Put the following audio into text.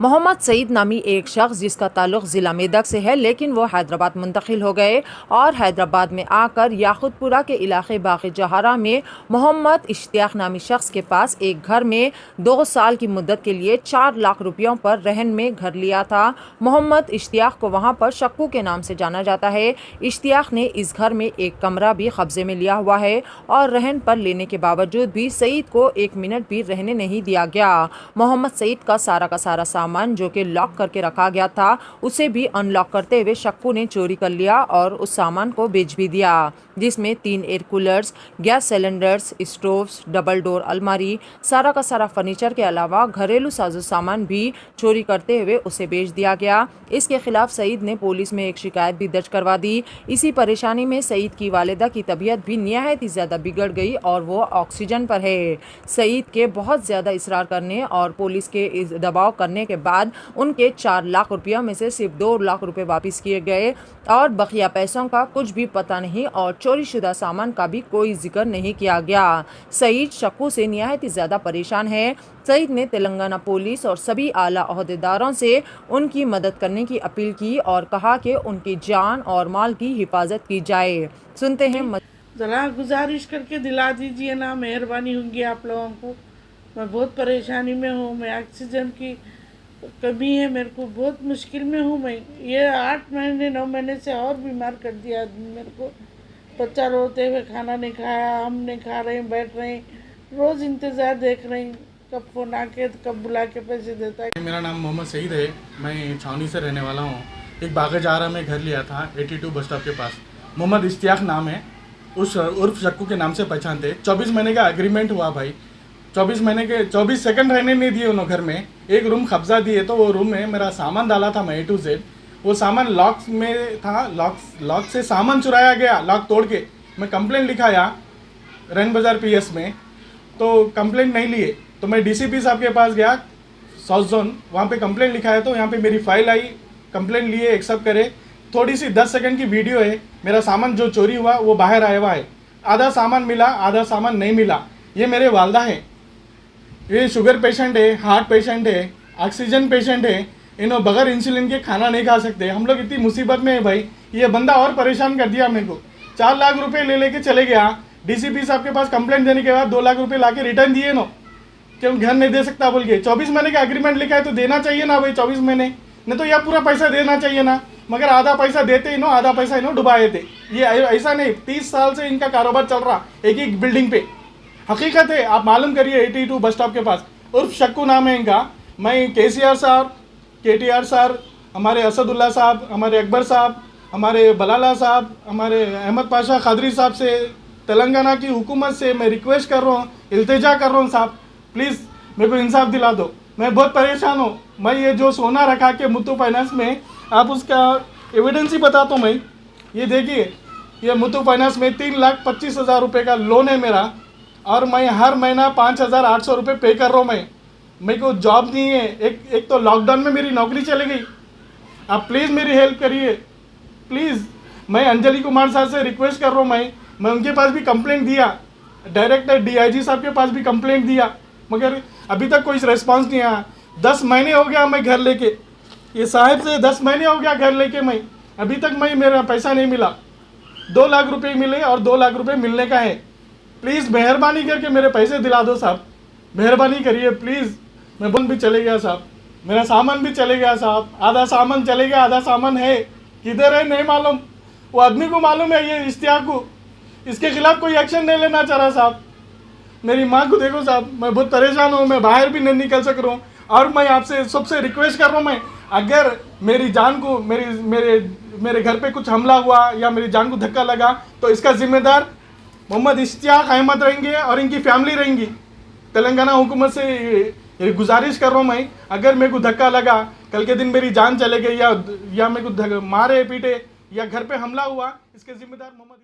मोहम्मद सईद नामी एक शख्स जिसका ताल्लुक ज़िला मेदक से है, लेकिन वो हैदराबाद मुंतकिल हो गए और हैदराबाद में आकर याकुतपुरा के इलाके बाग़ जहारा में मोहम्मद इश्तियाक नामी शख्स के पास एक घर में 2 साल की मुद्दत के लिए 4 लाख रुपयों पर रहन में घर लिया था। मोहम्मद इश्तियाक को वहाँ पर शक्कू के नाम से जाना जाता है। इश्तियाक ने इस घर में एक कमरा भी कब्जे में लिया हुआ है और रहन पर लेने के बावजूद भी सईद को 1 मिनट भी रहने नहीं दिया गया। मोहम्मद सईद का सारा सामान जो कि लॉक करके रखा गया था उसे भी अनलॉक करते हुए शक्कू ने चोरी कर लिया और उस सामान को बेच भी दिया, जिसमें 3 air coolers, gas cylinders, stoves, double door अलमारी, सारा का सारा फर्नीचर के अलावा घरेलू साजो सामान भी चोरी करते हुए उसे बेच दिया गया। इसके खिलाफ सईद ने पुलिस में एक शिकायत भी दर्ज करवा दी। इसी परेशानी में सईद की वालिदा की तबीयत भी निहायत ही ज़्यादा बिगड़ गई और वो ऑक्सीजन पर है। सईद के बहुत ज़्यादा इसरार करने और पुलिस के दबाव करने के बाद उनके 4 लाख रुपया में से सिर्फ 2 लाख रुपए वापस किए गए और बकिया पैसों का कुछ भी पता नहीं और चोरीशुदा सामान का भी कोई जिक्र नहीं किया गया। सईद शक्कू से निहायत ही ज़्यादा परेशान है। सईद ने तेलंगाना पुलिस और सभी आला ओहदेदारों से उनकी मदद करने की अपील की और कहा कि उनकी जान और माल की हिफाजत की जाए। सुनते हैं। ज़रा गुजारिश करके दिला दीजिए ना, मेहरबानी होंगी आप लोगों को। मैं बहुत परेशानी में हूँ, मैं ऑक्सीजन की कमी है, मेरे को बहुत मुश्किल में हूँ मैं। ये 8 महीने 9 महीने से और बीमार कर दिया आदमी मेरे को। बच्चा रोते हुए खाना नहीं खाया, हम नहीं खा रहे हैं, बैठ रहे हैं, रोज़ इंतज़ार देख रहे हैं कब फ़ोन आके कब बुला के पैसे देता है। मेरा नाम मोहम्मद सईद है, मैं छावनी से रहने वाला हूँ। एक बाग़ जहारा में घर लिया था 82 बस स्टॉप के पास। मोहम्मद इश्तियाक नाम है, उस उर्फ शक्कू के नाम से पहचानते। 24 महीने का एग्रीमेंट हुआ भाई। 24 महीने के 24 सेकंड रहने नहीं दिए उन्होंने घर में। एक रूम कब्जा दिए तो वो रूम में मेरा सामान डाला था मैं A to Z। वो सामान लॉक में था, लॉक से सामान चुराया गया, लॉक तोड़ के। मैं कंप्लेंट लिखाया रैन बाज़ार PS में, तो कंप्लेंट नहीं लिए। तो मैं DCP साहब के पास गया साउथ जोन, वहाँ पे कंप्लेंट लिखाया तो यहाँ पे मेरी फाइल आई, कंप्लेंट लिए, एक्सेप्ट करे। थोड़ी सी 10 सेकंड की वीडियो है, मेरा सामान जो चोरी हुआ वो बाहर आया हुआ है। आधा सामान मिला, आधा सामान नहीं मिला। ये मेरे वालदा हैं, ये शुगर पेशेंट है, हार्ट पेशेंट है, ऑक्सीजन पेशेंट है। इन्हों बगैर इंसुलिन के खाना नहीं खा सकते। हम लोग इतनी मुसीबत में है भाई। ये बंदा और परेशान कर दिया मेरे को। 4 लाख रुपए लेके चले गया। DCP साहब के पास कंप्लेंट देने के बाद 2 लाख रुपए लाके रिटर्न दिए नो, क्यों घर नहीं दे सकता बोल के। 24 महीने का एग्रीमेंट लिखा है तो देना चाहिए ना भाई, 24 महीने नहीं तो यह पूरा पैसा देना चाहिए ना। मगर आधा पैसा देते ही नो, आधा पैसा इन्हों डुबाए थे। ये ऐसा नहीं, 30 साल से इनका कारोबार चल रहा एक ही बिल्डिंग पे। हकीकत है, आप मालूम करिए। 82 बस स्टॉप के पास उर्फ शक्कू नाम है इनका। मैं KCR साहब, KTR साहब, हमारे असदुल्ला साहब, हमारे अकबर साहब, हमारे बलाला साहब, हमारे अहमद पाशा खादरी साहब से, तेलंगाना की हुकूमत से मैं रिक्वेस्ट कर रहा हूँ, इल्तिजा कर रहा हूँ, साहब प्लीज़ मेरे को इंसाफ दिला दो। मैं बहुत परेशान हूँ। मैं ये जो सोना रखा के मुथू फाइनेंस में, आप उसका एविडेंस ही बताता हूँ मैं। ये देखिए, ये मुथू फाइनेंस में 3,25,000 रुपये का लोन है मेरा और मैं हर महीना 5,800 रुपये पे कर रहा हूँ। मेरे को जॉब नहीं है। एक तो लॉकडाउन में मेरी नौकरी चली गई। आप प्लीज़ मेरी हेल्प करिए प्लीज़। मैं अंजलि कुमार साहब से रिक्वेस्ट कर रहा हूँ। मैं उनके पास भी कंप्लेंट दिया, डायरेक्टर DIG साहब के पास भी कंप्लेंट दिया, मगर अभी तक कोई रिस्पांस नहीं आया। 10 महीने हो गया मैं घर लेके, ये साहब से 10 महीने हो गया घर लेके मैं, अभी तक मेरा पैसा नहीं मिला। 2 लाख रुपए मिले और 2 लाख रुपए मिलने का है। प्लीज़ मेहरबानी करके मेरे पैसे दिला दो साहब, मेहरबानी करिए प्लीज़। मैं बन भी चले गया साहब, मेरा सामान भी चले गया साहब। आधा सामान चले गया, आधा सामान है, किधर है नहीं मालूम। वो आदमी को मालूम है, ये इश्तियाक को, इसके खिलाफ कोई एक्शन नहीं लेना चाह रहा साहब। मेरी माँ को देखो साहब, मैं बहुत परेशान हूँ, मैं बाहर भी नहीं निकल सक रहा हूँ। और मैं आपसे सबसे रिक्वेस्ट कर रहा हूँ, मैं अगर मेरी जान को मेरे घर पे कुछ हमला हुआ या मेरी जान को धक्का लगा तो इसका जिम्मेदार मोहम्मद इश्तियाक अहमद रहेंगे और इनकी फैमिली रहेंगी। तेलंगाना हुकूमत से ये गुजारिश कर रहा हूँ मैं, अगर मेरे को धक्का लगा, कल के दिन मेरी जान चले गई या मेरे को मारे पीटे या घर पे हमला हुआ, इसके जिम्मेदार मोहम्मद